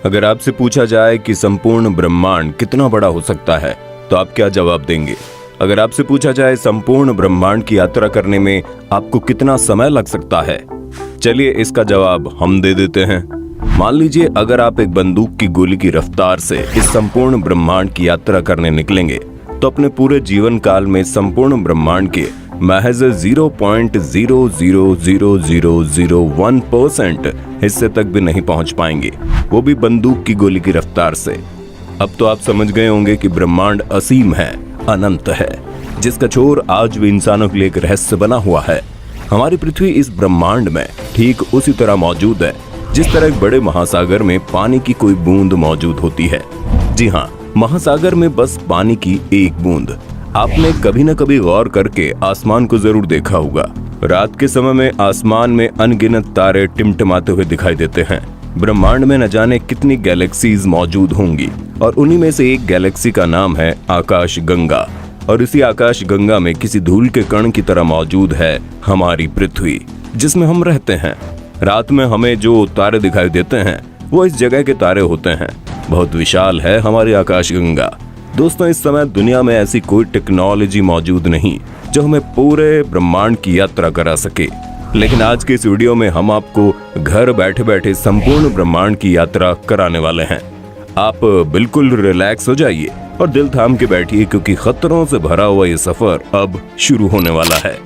अगर आपसे पूछा जाए कि संपूर्ण ब्रह्मांड कितना बड़ा हो सकता है तो आप क्या जवाब देंगे? अगर आपसे पूछा जाए संपूर्ण ब्रह्मांड की यात्रा करने में आपको कितना समय लग सकता है, चलिए इसका जवाब हम दे देते हैं। मान लीजिए अगर आप एक बंदूक की गोली की रफ्तार से इस संपूर्ण ब्रह्मांड की यात्रा करने निकलेंगे तो अपने पूरे जीवन काल में संपूर्ण ब्रह्मांड के महज 0.000001% हिस्से तक भी नहीं पहुंच पाएंगे, वो भी बंदूक की गोली की रफ्तार से। अब तो आप समझ गए होंगे कि ब्रह्मांड असीम है, अनंत है, जिसका छोर आज भी इंसानों के लिए एक रहस्य बना हुआ है। हमारी पृथ्वी इस ब्रह्मांड में ठीक उसी तरह मौजूद है जिस तरह एक बड़े महासागर में पानी की कोई बूंद मौजूद होती है। जी हाँ, महासागर में बस पानी की एक बूंद। आपने कभी न कभी गौर करके आसमान को जरूर देखा होगा। रात के समय में आसमान में अनगिनत तारे टिमटिमाते हुए दिखाई देते हैं। ब्रह्मांड में न जाने कितनी गैलेक्सीज मौजूद होंगी और उन्हीं में से एक गैलेक्सी का नाम है आकाश गंगा। और इसी आकाश गंगा में किसी धूल के कण की तरह मौजूद है हमारी पृथ्वी, जिसमें हम रहते हैं। रात में हमें जो तारे दिखाई देते हैं वो इस जगह के तारे होते हैं। बहुत विशाल है हमारी आकाश गंगा। दोस्तों, इस समय दुनिया में ऐसी कोई टेक्नोलॉजी मौजूद नहीं जो हमें पूरे ब्रह्मांड की यात्रा करा सके, लेकिन आज के इस वीडियो में हम आपको घर बैठे बैठे संपूर्ण ब्रह्मांड की यात्रा कराने वाले हैं। आप बिल्कुल रिलैक्स हो जाइए और दिल थाम के बैठिए, क्योंकि खतरों से भरा हुआ ये सफर अब शुरू होने वाला है।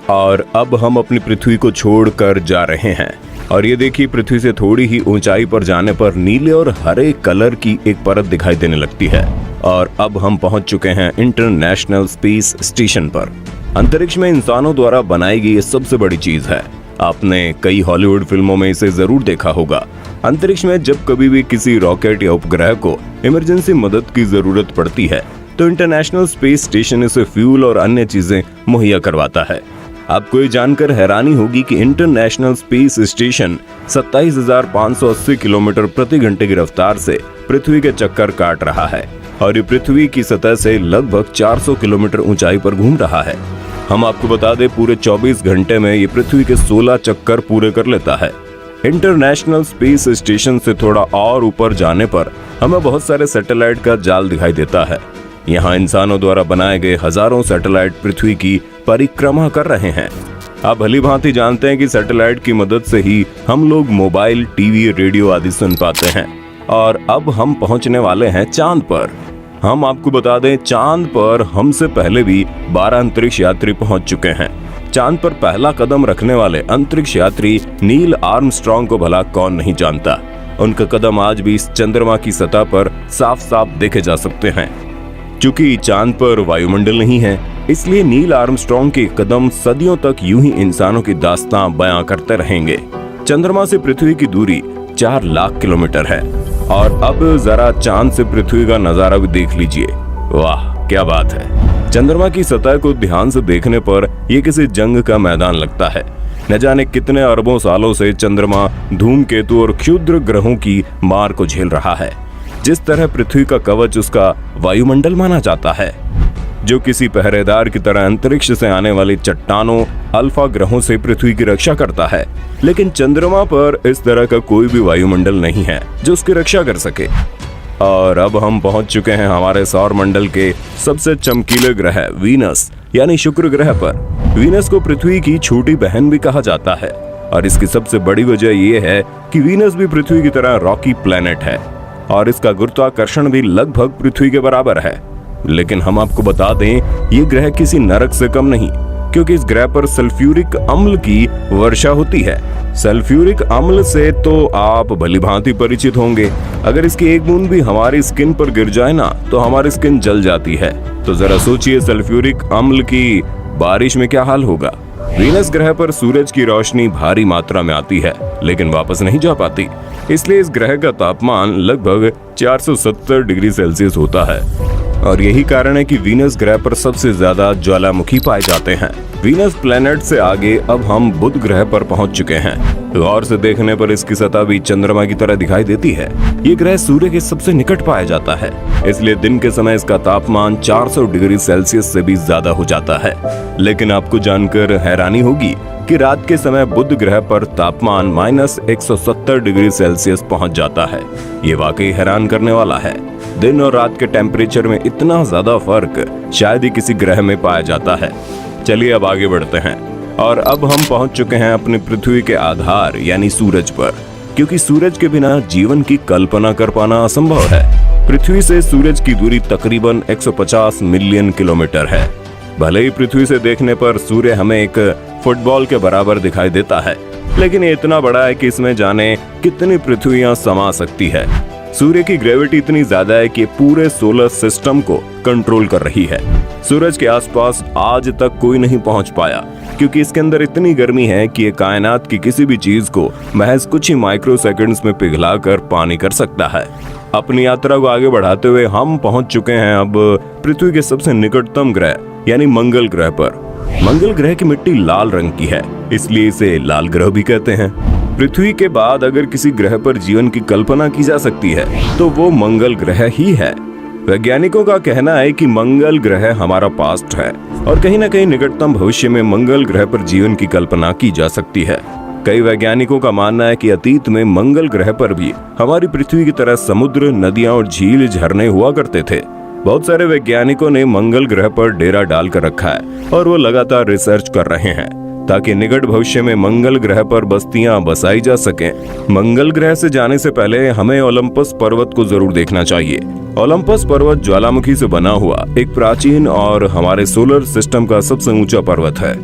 और अब हम अपनी पृथ्वी को छोड़कर जा रहे हैं और ये देखिए, पृथ्वी से थोड़ी ही ऊंचाई पर जाने पर नीले और हरे कलर की एक परत दिखाई देने लगती है। और अब हम पहुंच चुके हैं इंटरनेशनल स्पेस स्टेशन पर। अंतरिक्ष में इंसानों द्वारा बनाई गई ये सबसे बड़ी चीज है। आपने कई हॉलीवुड फिल्मों में इसे जरूर देखा होगा। अंतरिक्ष में जब कभी भी किसी रॉकेट या उपग्रह को इमरजेंसी मदद की जरूरत पड़ती है तो इंटरनेशनल स्पेस स्टेशन इसे फ्यूल और अन्य चीजें मुहैया करवाता है। आपको ये जानकर हैरानी होगी कि इंटरनेशनल स्पेस स्टेशन 27,580 किलोमीटर प्रति घंटे की रफ्तार से पृथ्वी के चक्कर काट रहा है और ये पृथ्वी की सतह से लगभग 400 किलोमीटर ऊंचाई पर घूम रहा है। हम आपको बता दें, पूरे 24 घंटे में ये पृथ्वी के 16 चक्कर पूरे कर लेता है। इंटरनेशनल स्पेस स्टेशन से थोड़ा और ऊपर जाने पर हमें बहुत सारे सैटेलाइट का जाल दिखाई देता है। यहाँ इंसानों द्वारा बनाए गए हजारों सैटेलाइट पृथ्वी की परिक्रमा कर रहे हैं। आप भली भांति जानते हैं कि सैटेलाइट की मदद से ही हम लोग मोबाइल, टीवी, रेडियो आदि सुन पाते हैं। और अब हम पहुंचने वाले हैं चांद पर। हम आपको बता दें, चांद पर हमसे पहले भी 12 अंतरिक्ष यात्री पहुंच चुके हैं। चांद पर पहला कदम रखने वाले अंतरिक्ष यात्री नील आर्मस्ट्रॉन्ग को भला कौन नहीं जानता। उनका कदम आज भी इस चंद्रमा की सतह पर साफ साफ देखे जा सकते हैं। चूंकि चांद पर वायुमंडल नहीं है, इसलिए नील आर्मस्ट्रॉन्ग के कदम सदियों तक यूं ही इंसानों की दास्तां बयां करते रहेंगे। चंद्रमा से पृथ्वी की दूरी 4 लाख किलोमीटर है। और अब जरा चांद से पृथ्वी का नजारा भी देख लीजिए। वाह, क्या बात है। चंद्रमा की सतह को ध्यान से देखने पर यह किसी जंग का मैदान लगता है। न जाने कितने अरबों सालों से चंद्रमा धूमकेतु और क्षुद्र ग्रहों की मार को झेल रहा है। जिस तरह पृथ्वी का कवच उसका वायुमंडल माना जाता है, जो किसी पहरेदार की तरह अंतरिक्ष से आने वाली चट्टानों, अल्फा ग्रहों से पृथ्वी की रक्षा करता है। लेकिन चंद्रमा पर इस तरह का कोई भी वायुमंडल नहीं है जो उसकी रक्षा कर सके। और अब हम पहुंच चुके हैं हमारे सौर मंडल के सबसे चमकीले ग्रह वीनस यानी शुक्र ग्रह पर। वीनस को पृथ्वी की छोटी बहन भी कहा जाता है और इसकी सबसे बड़ी वजह यह है कि वीनस भी पृथ्वी की तरह रॉकी प्लैनेट है और इसका गुरुत्वाकर्षण भी लगभग पृथ्वी के बराबर है। लेकिन हम आपको बता दें, ये ग्रह किसी नरक से कम नहीं, क्योंकि इस ग्रह पर सल्फ्यूरिक अम्ल की वर्षा होती है। सल्फ्यूरिक अम्ल से तो आप भलीभांति परिचित होंगे। अगर इसकी एक बूंद भी हमारी स्किन पर गिर जाए ना तो हमारी स्किन जल जाती है। तो जरा सोचिए, सल्फ्यूरिक अम्ल की बारिश में क्या हाल होगा। वीनस ग्रह पर सूरज की रोशनी भारी मात्रा में आती है लेकिन वापस नहीं जा पाती, इसलिए इस ग्रह का तापमान लगभग 470 डिग्री सेल्सियस होता है। और यही कारण है कि वीनस ग्रह पर सबसे ज्यादा ज्वालामुखी पाए जाते हैं। वीनस प्लैनेट से आगे अब हम बुध ग्रह पर पहुंच चुके हैं। गौर से देखने पर इसकी सतह भी चंद्रमा की तरह दिखाई देती है। ये ग्रह सूर्य के सबसे निकट पाया जाता है, इसलिए दिन के समय इसका तापमान 400 डिग्री सेल्सियस से भी ज्यादा हो जाता है। लेकिन आपको जानकर हैरानी होगी कि रात के समय बुध ग्रह पर तापमान -170 डिग्री सेल्सियस पहुंच जाता है। ये वाकई हैरान करने वाला है। दिन और रात के टेम्परेचर में इतना ज्यादा फर्क शायद ही किसी ग्रह में पाया जाता है। चलिए अब आगे बढ़ते हैं और अब हम पहुंच चुके हैं अपनी पृथ्वी के आधार यानी सूरज पर, क्योंकि सूरज के बिना जीवन की कल्पना कर पाना असंभव है। पृथ्वी से सूरज की दूरी तकरीबन 150 मिलियन किलोमीटर है। भले ही पृथ्वी से देखने पर सूर्य हमें एक फुटबॉल के बराबर दिखाई देता है, लेकिन ये इतना बड़ा है कि इसमें जाने कितनी पृथ्वियां समा सकती है। सूर्य की ग्रेविटी इतनी ज्यादा है कि पूरे सोलर सिस्टम को कंट्रोल कर रही है। सूरज के आसपास आज तक कोई नहीं पहुंच पाया, क्योंकि इसके अंदर इतनी गर्मी है कि ये कायनात की किसी भी चीज को महज कुछ ही माइक्रो सेकंड्स में पिघलाकर पानी कर सकता है। अपनी यात्रा को आगे बढ़ाते हुए हम पहुंच चुके हैं अब पृथ्वी के सबसे निकटतम ग्रह यानी मंगल ग्रह पर। मंगल ग्रह की मिट्टी लाल रंग की है, इसलिए इसे लाल ग्रह भी कहते हैं। पृथ्वी के बाद अगर किसी ग्रह पर जीवन की कल्पना की जा सकती है तो वो मंगल ग्रह ही है। वैज्ञानिकों का कहना है कि मंगल ग्रह हमारा पास्ट है और कहीं न कहीं निकटतम भविष्य में मंगल ग्रह पर जीवन की कल्पना की जा सकती है। कई वैज्ञानिकों का मानना है कि अतीत में मंगल ग्रह पर भी हमारी पृथ्वी की तरह समुद्र, नदियां और झील, झरने हुआ करते थे। बहुत सारे वैज्ञानिकों ने मंगल ग्रह पर डेरा डालकर रखा है और वो लगातार रिसर्च कर रहे हैं ताकि निकट भविष्य में मंगल ग्रह पर बस्तियां बसाई जा सकें। मंगल ग्रह से जाने से पहले हमें ओलंपस पर्वत को जरूर देखना चाहिए। ओलंपस पर्वत ज्वालामुखी से बना हुआ एक प्राचीन और हमारे सोलर सिस्टम का सबसे ऊंचा पर्वत है।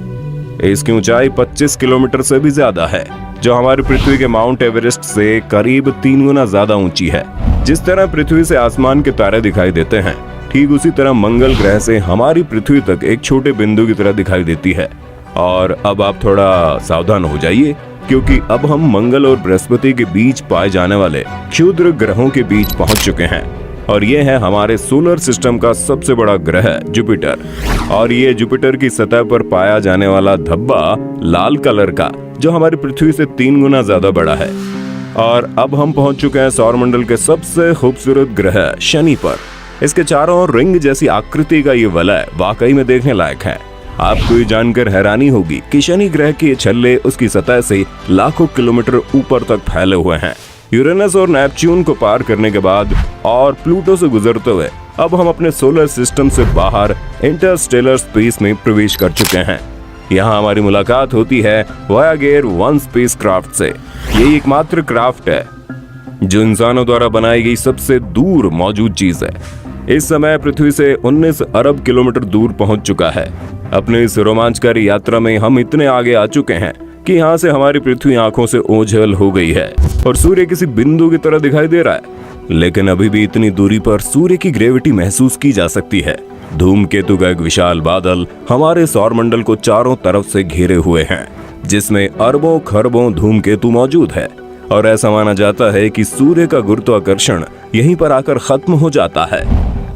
इसकी ऊंचाई 25 किलोमीटर से भी ज्यादा है, जो हमारी पृथ्वी के माउंट एवरेस्ट से करीब 3 गुना ज्यादा ऊंची है। जिस तरह पृथ्वी से आसमान के तारे दिखाई देते हैं, ठीक उसी तरह मंगल ग्रह से हमारी पृथ्वी तक एक छोटे बिंदु की तरह दिखाई देती है। और अब आप थोड़ा सावधान हो जाइए, क्योंकि अब हम मंगल और बृहस्पति के बीच पाए जाने वाले क्षुद्र ग्रहों के बीच पहुंच चुके हैं। और ये है हमारे सोलर सिस्टम का सबसे बड़ा ग्रह जुपिटर। और ये जुपिटर की सतह पर पाया जाने वाला धब्बा लाल कलर का, जो हमारी पृथ्वी से 3 गुना ज्यादा बड़ा है। और अब हम पहुंच चुके हैं सौरमंडल के सबसे खूबसूरत ग्रह शनि पर। इसके चारों ओर रिंग जैसी आकृति का ये वलय वाकई में देखने लायक है। आपको ये जानकर हैरानी होगी कि शनि ग्रह के छल्ले उसकी सतह से लाखों किलोमीटर ऊपर तक फैले हुए हैं। यूरेनस और नेपच्यून को पार करने के बाद और प्लूटो से गुजरते हुए अब हम अपने सोलर सिस्टम से बाहर इंटरस्टेलर स्पेस में प्रवेश कर चुके हैं। यहाँ हमारी मुलाकात होती है वॉयागर 1 स्पेसक्राफ्ट से। ये एकमात्र क्राफ्ट है जो इंसानों द्वारा बनाई गई सबसे दूर मौजूद चीज है। इस समय पृथ्वी से 19 अरब किलोमीटर दूर पहुंच चुका है। अपने इस रोमांचकारी यात्रा में हम इतने आगे आ चुके हैं कि यहाँ से हमारी पृथ्वी आंखों से ओझल हो गई है और सूर्य किसी बिंदु की तरह दिखाई दे रहा है। लेकिन अभी भी इतनी दूरी पर सूर्य की ग्रेविटी महसूस की जा सकती है। धूमकेतु का एक विशाल बादल हमारे सौरमंडल को चारों तरफ से घेरे हुए हैं, जिसमें अरबों खरबों धूमकेतु मौजूद है। और ऐसा माना जाता है कि सूर्य का गुरुत्वाकर्षण यहीं पर आकर खत्म हो जाता है।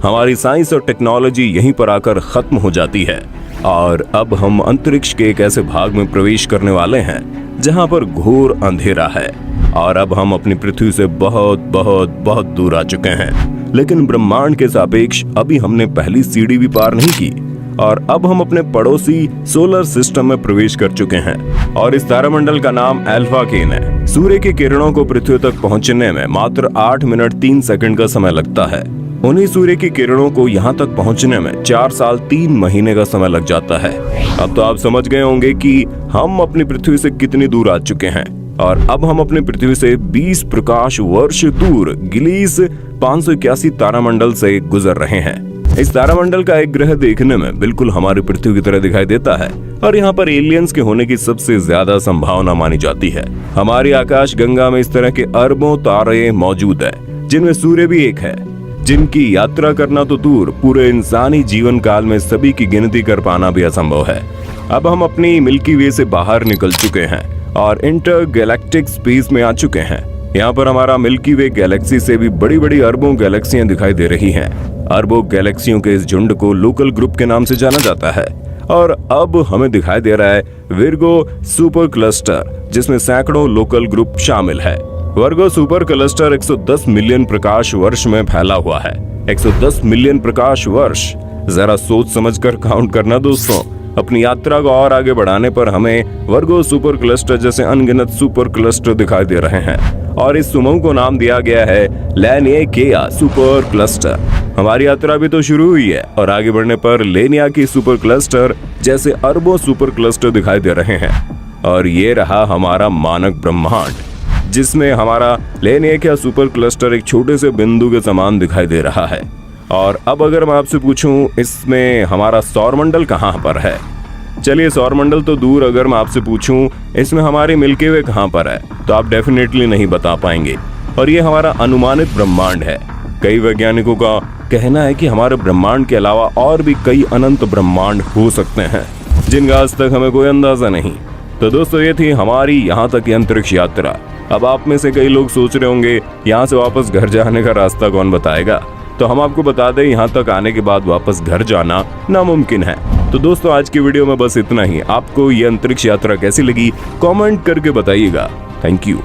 हमारी साइंस और टेक्नोलॉजी यहीं पर आकर खत्म हो जाती है और अब हम अंतरिक्ष के एक ऐसे भाग में प्रवेश करने वाले हैं जहां पर घोर अंधेरा है। और अब हम अपनी पृथ्वी से बहुत बहुत बहुत दूर आ चुके हैं, लेकिन ब्रह्मांड के सापेक्ष अभी हमने पहली सीढ़ी भी पार नहीं की। और अब हम अपने पड़ोसी सोलर सिस्टम में प्रवेश कर चुके हैं और इस तारामंडल का नाम अल्फा केन है। सूर्य की किरणों को पृथ्वी तक पहुंचने में मात्र 8 मिनट 3 सेकंड का समय लगता है। उन्हीं सूर्य की किरणों को यहाँ तक पहुँचने में 4 साल 3 महीने का समय लग जाता है। अब तो आप समझ गए होंगे कि हम अपनी पृथ्वी से कितनी दूर आ चुके हैं। और अब हम अपनी पृथ्वी से 20 प्रकाश वर्ष दूर गिलीस 581 तारामंडल से गुजर रहे हैं। इस तारामंडल का एक ग्रह देखने में बिल्कुल हमारी पृथ्वी की तरह दिखाई देता है और यहाँ पर एलियंस के होने की सबसे ज्यादा संभावना मानी जाती है। हमारी आकाश गंगा में इस तरह के अरबों तारे मौजूद है, जिनमें सूर्य भी एक है, जिनकी यात्रा करना तो दूर, पूरे इंसानी जीवन काल में सभी की गिनती कर पाना भी असंभव है। अब हम अपनी मिल्की वे से बाहर निकल चुके हैं और इंटर गैलेक्टिक स्पेस में आ चुके हैं। यहाँ पर हमारा मिल्की वे गैलेक्सी से भी बड़ी बड़ी अरबों गैलेक्सियां दिखाई दे रही हैं। अरबों गैलेक्सियों के इस झुंड को लोकल ग्रुप के नाम से जाना जाता है। और अब हमें दिखाई दे रहा है विर्गो सुपर क्लस्टर, जिसमें सैकड़ों लोकल ग्रुप शामिल है। वर्गो सुपर क्लस्टर 110 मिलियन प्रकाश वर्ष में फैला हुआ है। 110 मिलियन प्रकाश वर्ष, जरा सोच समझकर काउंट करना दोस्तों। अपनी यात्रा को और आगे बढ़ाने पर हमें वर्गो सुपर क्लस्टर जैसे अनगिनत सुपर क्लस्टर दिखाई दे रहे हैं और इस समूह को नाम दिया गया है लैनियाकिया सुपर क्लस्टर। हमारी यात्रा भी तो शुरू हुई है और आगे बढ़ने पर लैनियाकी सुपर क्लस्टर जैसे अरबों सुपर क्लस्टर दिखाई दे रहे हैं। और ये रहा हमारा मानक ब्रह्मांड, जिसमें हमारा लैनियाकिया सुपर क्लस्टर एक छोटे से बिंदु के समान दिखाई दे रहा है। और अब अगर मैं आपसे पूछूं इसमें हमारा सौरमंडल कहाँ पर है, चलिए सौरमंडल तो दूर, अगर मैं आपसे पूछूं इसमें हमारी मिल्की वे कहाँ पर है, तो आप डेफिनेटली नहीं बता पाएंगे। और ये हमारा अनुमानित ब्रह्मांड है। कई वैज्ञानिकों का कहना है कि हमारे ब्रह्मांड के अलावा और भी कई अनंत ब्रह्मांड हो सकते हैं, जिनका आज तक हमें कोई अंदाजा नहीं। तो दोस्तों, ये थी हमारी यहाँ तक की अंतरिक्ष यात्रा। अब आप में से कई लोग सोच रहे होंगे यहाँ से वापस घर जाने का रास्ता कौन बताएगा, तो हम आपको बता दें यहाँ तक आने के बाद वापस घर जाना नामुमकिन है। तो दोस्तों, आज की वीडियो में बस इतना ही। आपको ये अंतरिक्ष यात्रा कैसी लगी कमेंट करके बताइएगा। Thank you.